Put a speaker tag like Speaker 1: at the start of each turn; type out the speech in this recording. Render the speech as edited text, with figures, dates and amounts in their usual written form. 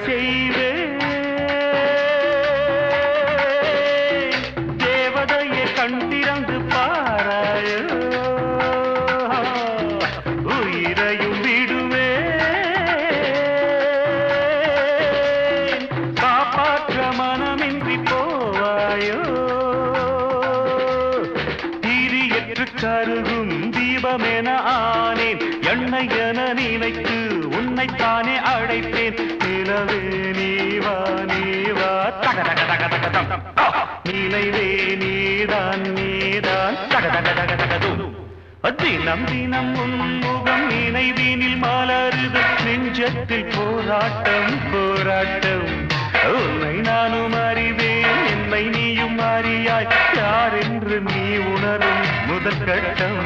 Speaker 1: செய்வேன் தேவதையை கண் திறந்து பாராயோ உயிரையும் விடுவேன் காப்பாற்ற மனமின்றி போவாயோ தீரியற்று கருகும் தீபமென ஆனேன் எண்ணெய் என நினைத்து உன்னைத்தானே அழைத்தேன் நிலவே நீவா நீவா தக தக தக தக தம் நினைவே நீதான் நீதான் தக தக தக தக தும் தினம் தினம் உன்முகம் நினைவினில் மலருது நெஞ்சத்தில் போராட்டம் போராட்டம் உன்னை நானும் அறிவேன் என்னை நீயும் அறியாய் யார் என்று நீ உணரும் முதல் கட்டம்